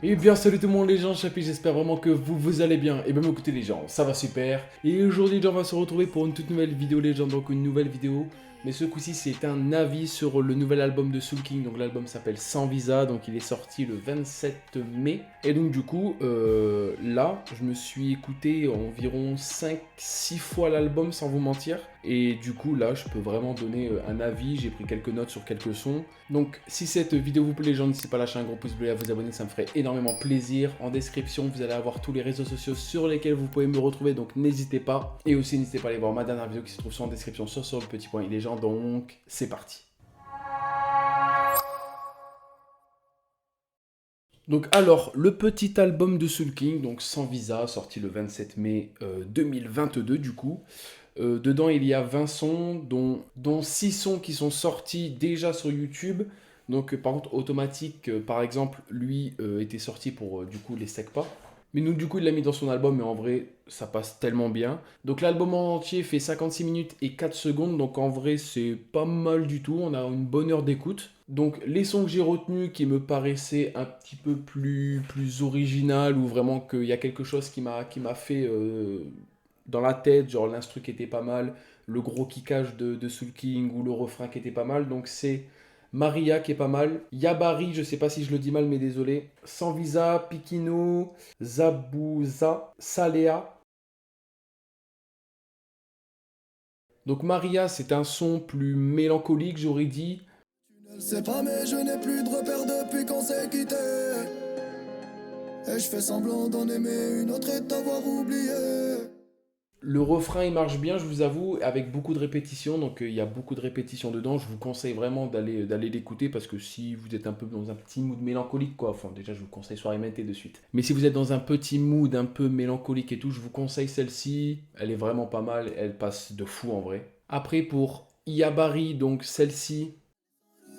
Et bien salut tout le monde les gens, Chapi, j'espère vraiment que vous allez bien. Et bien écoutez les gens, ça va super. Et aujourd'hui on va se retrouver pour une toute nouvelle vidéo les gens, donc une nouvelle vidéo. Mais ce coup-ci c'est un avis sur le nouvel album de Soul King. Donc l'album s'appelle Sans Visa, donc il est sorti le 27 mai. Et donc du coup, là, je me suis écouté environ 5-6 fois l'album sans vous mentir. Et du coup là, je peux vraiment donner un avis, j'ai pris quelques notes sur quelques sons. Donc si cette vidéo vous plaît les gens, n'hésitez pas à lâcher un gros pouce bleu et à vous abonner, ça me ferait énormément plaisir. En description, vous allez avoir tous les réseaux sociaux sur lesquels vous pouvez me retrouver, donc n'hésitez pas. Et aussi n'hésitez pas à aller voir ma dernière vidéo qui se trouve en description sur le petit point. Et les gens, donc c'est parti. Donc alors, le petit album de Soul King, donc Sans Visa, sorti le 27 mai 2022 du coup. Dedans, il y a 20 sons, dont 6 sons qui sont sortis déjà sur YouTube. Donc, par contre, Automatique, par exemple, lui, était sorti pour, du coup, les Secpa. Mais nous, du coup, il l'a mis dans son album, mais en vrai, ça passe tellement bien. Donc, l'album en entier fait 56 minutes et 4 secondes. Donc, en vrai, c'est pas mal du tout. On a une bonne heure d'écoute. Donc, les sons que j'ai retenus qui me paraissaient un petit peu plus original, ou vraiment qu'il y a quelque chose qui m'a fait dans la tête, genre l'instru qui était pas mal, le gros kickage de Soul King ou le refrain qui était pas mal. Donc c'est Maria qui est pas mal, Yabari, je sais pas si je le dis mal mais désolé, Sans Visa, Pikino, Zabouza, Salea. Donc Maria c'est un son plus mélancolique j'aurais dit. Je ne sais pas mais je n'ai plus de repères depuis qu'on s'est quitté. Et je fais semblant d'en aimer une autre et de t'avoir oublié. Le refrain il marche bien, je vous avoue, avec beaucoup de répétitions, donc il y a beaucoup de répétitions dedans. Je vous conseille vraiment d'aller l'écouter parce que si vous êtes un peu dans un petit mood mélancolique, quoi, enfin déjà je vous conseille Soirée Mété de suite. Mais si vous êtes dans un petit mood un peu mélancolique et tout, je vous conseille celle-ci. Elle est vraiment pas mal, elle passe de fou en vrai. Après pour Iabari, donc celle-ci,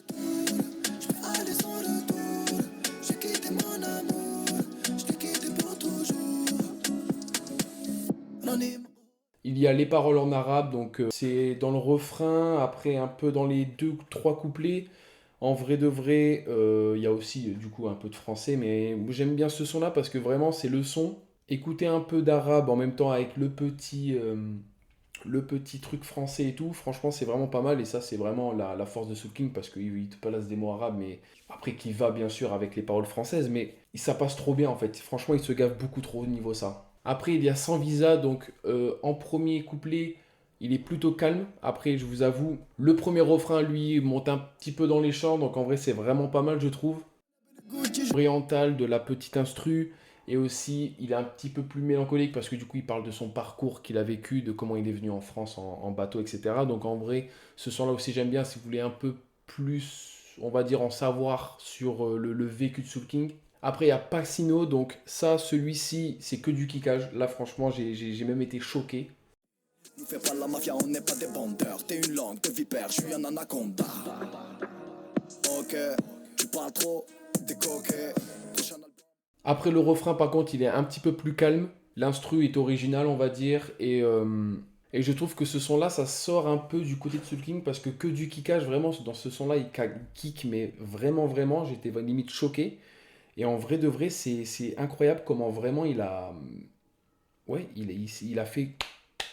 Je vais aller sans retour. J'ai quitté mon amour. Je t'ai quitté pour toujours. Anonyme. il y a les paroles en arabe, donc c'est dans le refrain, après un peu dans les deux, trois couplets. En vrai de vrai, il y a aussi du coup un peu de français, mais j'aime bien ce son-là parce que vraiment c'est le son. Écouter un peu d'arabe en même temps avec le petit truc français et tout, franchement c'est vraiment pas mal et ça c'est vraiment la force de Soul King parce qu'il te place des mots arabes, mais après qui va bien sûr avec les paroles françaises, mais ça passe trop bien en fait. Franchement il se gave beaucoup trop au niveau ça. Après il y a Sans Visa, donc en premier couplet il est plutôt calme. Après, je vous avoue, le premier refrain, lui, monte un petit peu dans les chants. Donc en vrai, c'est vraiment pas mal, je trouve. Gucci. Oriental, de la petite instru. Et aussi, il est un petit peu plus mélancolique parce que du coup, il parle de son parcours qu'il a vécu, de comment il est venu en France en bateau, etc. Donc en vrai, ce son-là aussi, j'aime bien. Si vous voulez un peu plus, on va dire, en savoir sur le vécu de Soul King. Après, il y a Pacino. Donc ça, celui-ci, c'est que du kickage. Là, franchement, j'ai même été choqué. Nous fais pas la mafia, on n'est pas des bandeurs. T'es une langue de vipère, je suis un anaconda. Ok, tu parles trop, t'es coquet. Après le refrain, par contre, il est un petit peu plus calme. L'instru est original, on va dire. Et je trouve que ce son-là, ça sort un peu du côté de Soul King parce que du kickage, vraiment, dans ce son-là, il kick, mais vraiment, vraiment, j'étais limite choqué. Et en vrai de vrai, c'est incroyable comment vraiment il a. Ouais, il a fait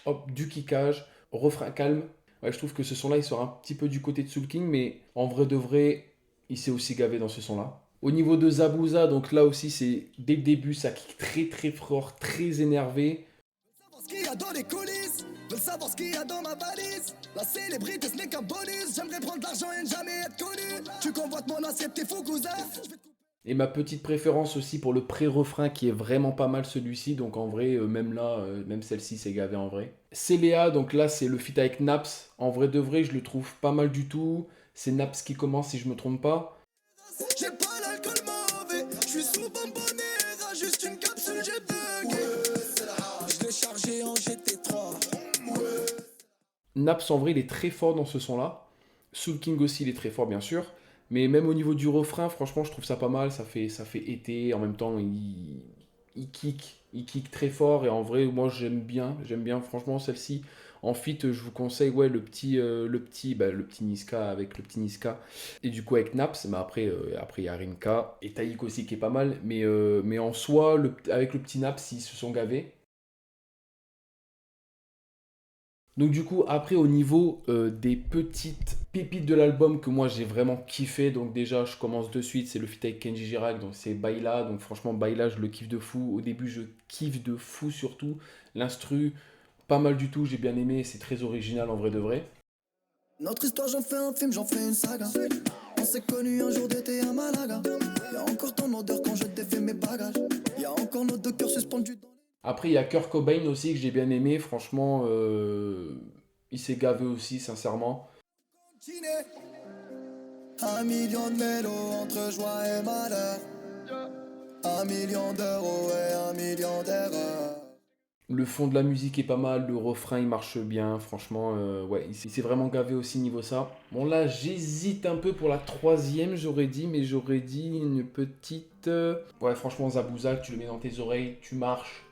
hop, du kickage, refrain calme. Ouais, je trouve que ce son-là, il sort un petit peu du côté de Soul King, mais en vrai de vrai, il s'est aussi gavé dans ce son-là. Au niveau de Zabouza, donc là aussi, c'est dès le début, ça kick très très fort, très énervé. Savoir ce qu'il y a dans les coulisses, veulent savoir ce qu'il y a dans ma valise. La célébrité ce n'est qu'un bonus, j'aimerais prendre l'argent et ne jamais être connu. Tu convoites mon assiette, t'es fou cousin. Et ma petite préférence aussi pour le pré-refrain qui est vraiment pas mal celui-ci. Donc en vrai, même là, même celle-ci, c'est gavé en vrai. Céléa, donc là, c'est le feat avec Naps. En vrai de vrai, je le trouve pas mal du tout. C'est Naps qui commence si je me trompe pas. J'ai pas l'alcool mauvais, je suis sous bonbonnière, juste une capsule, j'ai bugué. Je l'ai chargé en GT3. Naps en vrai il est très fort dans ce son-là. Soul King aussi il est très fort bien sûr. Mais même au niveau du refrain, franchement je trouve ça pas mal. Ça fait été. En même temps il kick très fort. Et en vrai moi j'aime bien. J'aime bien franchement celle-ci. En fit, je vous conseille ouais, le petit Niska avec le petit Niska. Et du coup avec Naps, mais après il y a Rinka et Taïk aussi qui est pas mal. Mais en soi, avec le petit Naps, ils se sont gavés. Donc du coup, après au niveau des petites pépites de l'album que moi j'ai vraiment kiffé, donc déjà je commence de suite, c'est le feat avec Kenji Girac, donc c'est Baila, donc franchement Baila je le kiffe de fou, au début je kiffe de fou surtout, l'instru pas mal du tout, j'ai bien aimé, c'est très original en vrai de vrai. Notre histoire, j'en fais un film, j'en fais une saga. On s'est connus un jour d'été à Malaga. Y'a encore ton odeur quand je défais mes bagages. Y'a encore nos deux cœurs suspendus dans les... Après il y a Kurt Cobain aussi que j'ai bien aimé, franchement il s'est gavé aussi sincèrement. Ciné. Un million de mélos entre joie et malheur. Un million d'euros et un million d'erreurs. Le fond de la musique est pas mal, le refrain il marche bien, franchement, ouais, il s'est vraiment gavé aussi niveau ça. Bon là, j'hésite un peu pour la troisième, j'aurais dit, mais j'aurais dit une petite... Ouais, franchement, Zabouza, tu le mets dans tes oreilles, tu marches,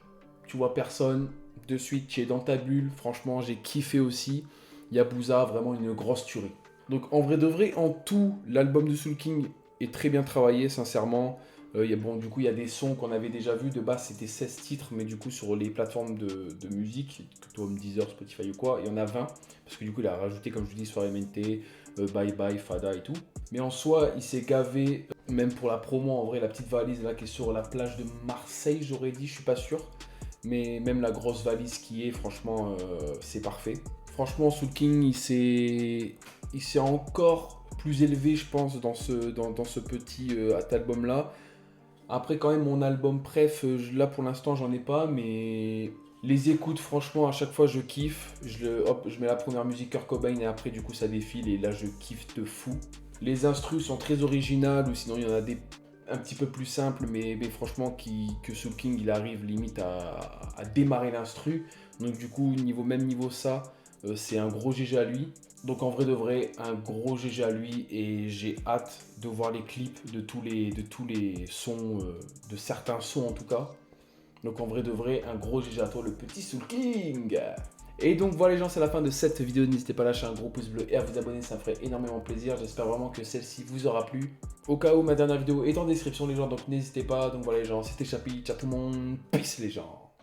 tu vois personne, de suite, tu es dans ta bulle, franchement, j'ai kiffé aussi. Yabuza, vraiment une grosse tuerie. Donc en vrai de vrai, en tout, l'album de Soul King est très bien travaillé, sincèrement. Bon, du coup, il y a des sons qu'on avait déjà vus. De base, c'était 16 titres, mais du coup, sur les plateformes de musique, que toi, Deezer, Spotify ou quoi, il y en a 20. Parce que du coup, il a rajouté, comme je vous dis, Soirée MNT, Bye Bye, Fada et tout. Mais en soi, il s'est gavé, même pour la promo, en vrai, la petite valise là qui est sur la plage de Marseille, j'aurais dit, je suis pas sûr. Mais même la grosse valise qui est, franchement, c'est parfait. Franchement, Soul King, il s'est encore plus élevé, je pense, dans ce petit album-là. Après, quand même, mon album préf, là pour l'instant, j'en ai pas, mais les écoutes, franchement, à chaque fois, je kiffe. Hop, je mets la première musique Kurt Cobain et après, du coup, ça défile et là, je kiffe de fou. Les instrus sont très originales ou sinon, il y en a des un petit peu plus simples, mais franchement, que Soul King, il arrive limite à démarrer l'instru. Donc, du coup, même niveau ça, c'est un gros GG à lui. Donc en vrai de vrai, un gros GG à lui et j'ai hâte de voir les clips de tous les sons, de certains sons en tout cas. Donc en vrai de vrai, un gros GG à toi le petit Soul King. Et donc voilà les gens, c'est la fin de cette vidéo. N'hésitez pas à lâcher un gros pouce bleu et à vous abonner, ça me ferait énormément plaisir. J'espère vraiment que celle-ci vous aura plu. Au cas où ma dernière vidéo est en description les gens, donc n'hésitez pas. Donc voilà les gens, c'était Chapi, ciao tout le monde, peace les gens.